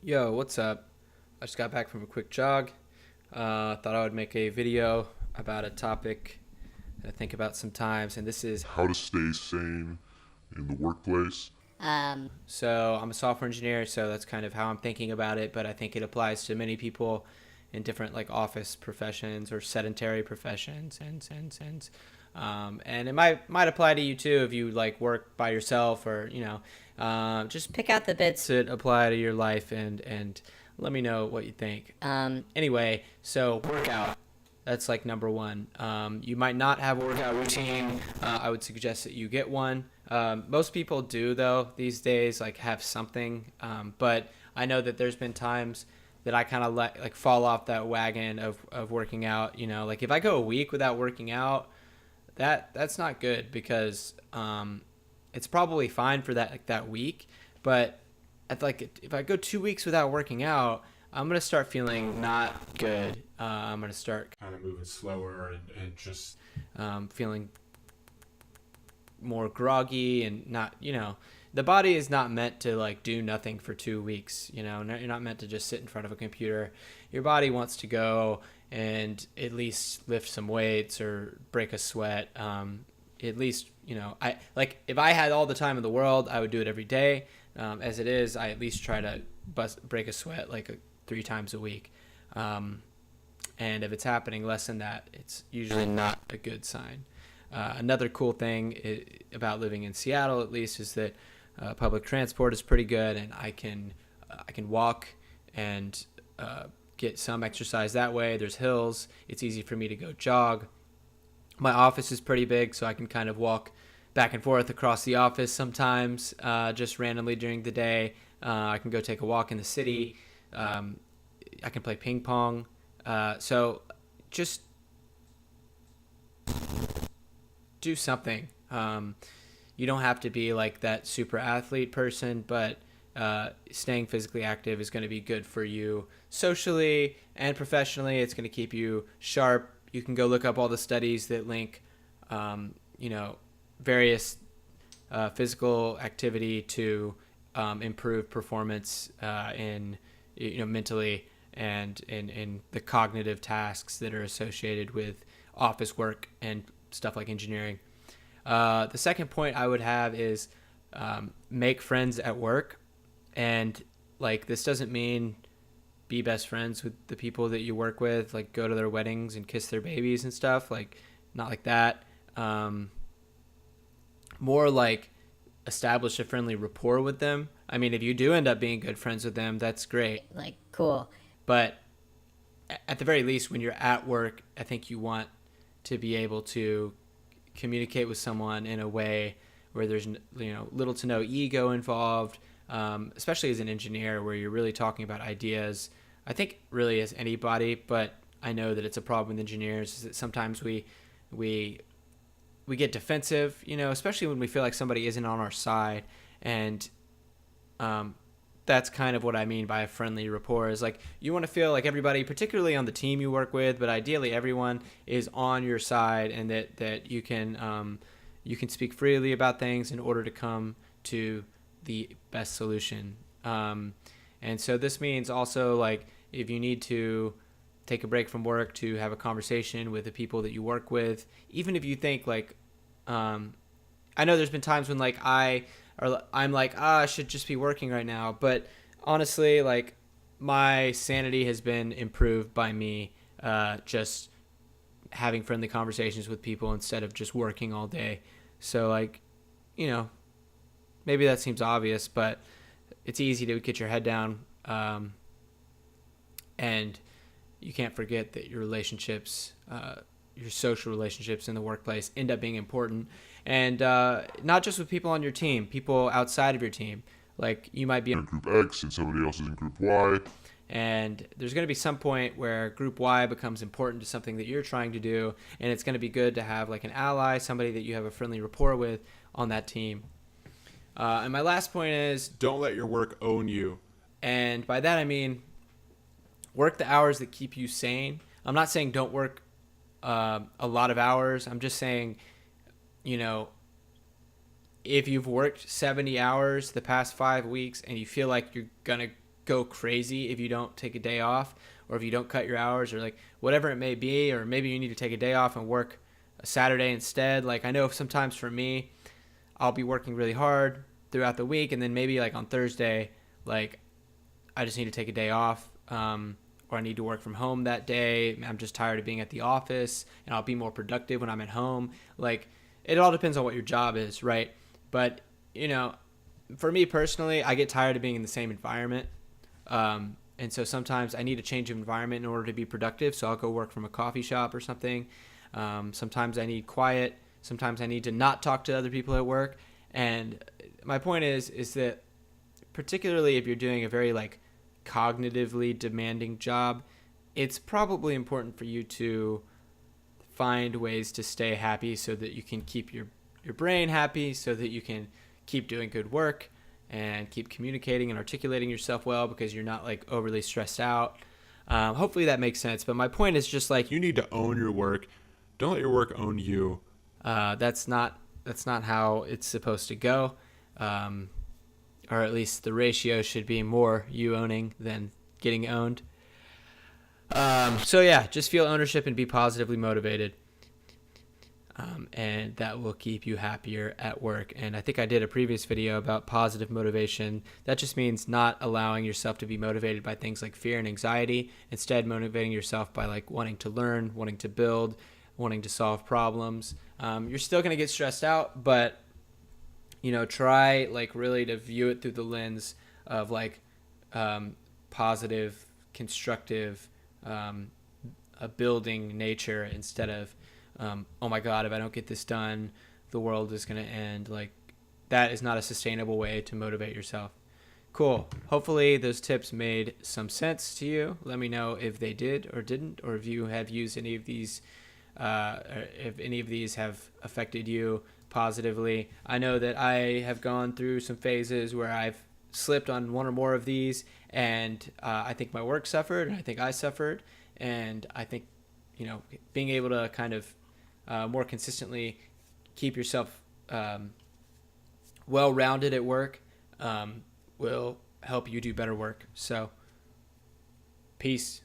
Yo, what's up? I just got back from a quick jog. Thought I would make a video about a topic that I think about sometimes, and this is How to stay sane in the workplace. so I'm a software engineer, so that's kind of how I'm thinking about it, but I think it applies to many people in different like office professions or sedentary professions and it might apply to you too if you like work by yourself or just Pick out the bits. to apply to your life and let me know what you think. Anyway, so workout. That's like number one. You might not have a workout routine. I would suggest that you get one. Most people do though these days, like have something. But I know that there's been times that I kind of like fall off that wagon of working out. Like if I go a week without working out, that's not good because it's probably fine for that week, but if I go 2 weeks without working out, I'm gonna start feeling not good. I'm gonna start kind of moving slower and just feeling more groggy and not, the body is not meant to like do nothing for 2 weeks. You're not meant to just sit in front of a computer. Your body wants to go and at least lift some weights or break a sweat. At least, I like if I had all the time in the world, I would do it every day. As it is, I at least try to break a sweat like 3 times a week. And if it's happening less than that, it's usually not a good sign. Another cool thing about living in Seattle, at least, is that public transport is pretty good, and I can walk and get some exercise that way. There's hills. It's easy for me to go jog. My office is pretty big, so I can kind of walk back and forth across the office sometimes, just randomly during the day. I can go take a walk in the city. I can play ping pong. So just do something. You don't have to be like that super athlete person, but staying physically active is going to be good for you socially and professionally. It's going to keep you sharp. You can go look up all the studies that link, various physical activity to improve performance in mentally and in the cognitive tasks that are associated with office work and stuff like engineering. The second point I would have is make friends at work, and like this doesn't mean be best friends with the people that you work with, like go to their weddings and kiss their babies and stuff, like not like that. More like establish a friendly rapport with them. I mean, if you do end up being good friends with them, that's great. Like, cool. But at the very least, when you're at work, I think you want to be able to communicate with someone in a way where there's little to no ego involved, especially as an engineer where you're really talking about ideas. I think really as anybody, but I know that it's a problem with engineers is that sometimes we get defensive, especially when we feel like somebody isn't on our side. And that's kind of what I mean by a friendly rapport is like you want to feel like everybody, particularly on the team you work with, but ideally everyone is on your side, and that you can speak freely about things in order to come to the best solution. And so this means also like if you need to take a break from work to have a conversation with the people that you work with, even if you think like, I know there's been times when like I'm like, I should just be working right now. But honestly, like my sanity has been improved by me just having friendly conversations with people instead of just working all day. So like, maybe that seems obvious, but it's easy to get your head down. And you can't forget that your relationships, your social relationships in the workplace end up being important. And not just with people on your team, people outside of your team. Like you might be In group X and somebody else is in group Y. and there's going to be some point where group Y becomes important to something that you're trying to do, and it's going to be good to have like an ally, somebody that you have a friendly rapport with on that team. And my last point is, don't let your work own you. and by that I mean work the hours that keep you sane. I'm not saying don't work a lot of hours. I'm just saying, you know, if you've worked 70 hours the past 5 weeks and you feel like you're going to go crazy if you don't take a day off, or if you don't cut your hours, or like whatever it may be, or maybe you need to take a day off and work a Saturday instead. Like I know sometimes for me, I'll be working really hard throughout the week, and then maybe like on Thursday, like I just need to take a day off, or I need to work from home that day. I'm just tired of being at the office, and I'll be more productive when I'm at home. Like it all depends on what your job is, right? But for me personally, I get tired of being in the same environment. And so sometimes I need a change of environment in order to be productive. So I'll go work from a coffee shop or something. Sometimes I need quiet. Sometimes I need to not talk to other people at work. And my point is that particularly if you're doing a very like cognitively demanding job, it's probably important for you to find ways to stay happy so that you can keep your brain happy, so that you can keep doing good work and keep communicating and articulating yourself well because you're not like overly stressed out. Hopefully that makes sense. But my point is just like You need to own your work. Don't let your work own you. that's not how it's supposed to go. Or at least the ratio should be more you owning than getting owned. So yeah, just feel ownership and be positively motivated. And that will keep you happier at work. And I think I did a previous video about positive motivation. That just means not allowing yourself to be motivated by things like fear and anxiety. Instead, motivating yourself by like wanting to learn, wanting to build, wanting to solve problems. You're still going to get stressed out, but try like really to view it through the lens of like positive, constructive, a building nature instead of oh my God, if I don't get this done, the world is going to end. Like that is not a sustainable way to motivate yourself. Cool. Hopefully those tips made some sense to you. Let me know if they did or didn't, or if you have used any of these, if any of these have affected you positively. I know that I have gone through some phases where I've slipped on one or more of these, and I think my work suffered, and I think I suffered, and I think being able to kind of more consistently keep yourself well-rounded at work will help you do better work. So, peace.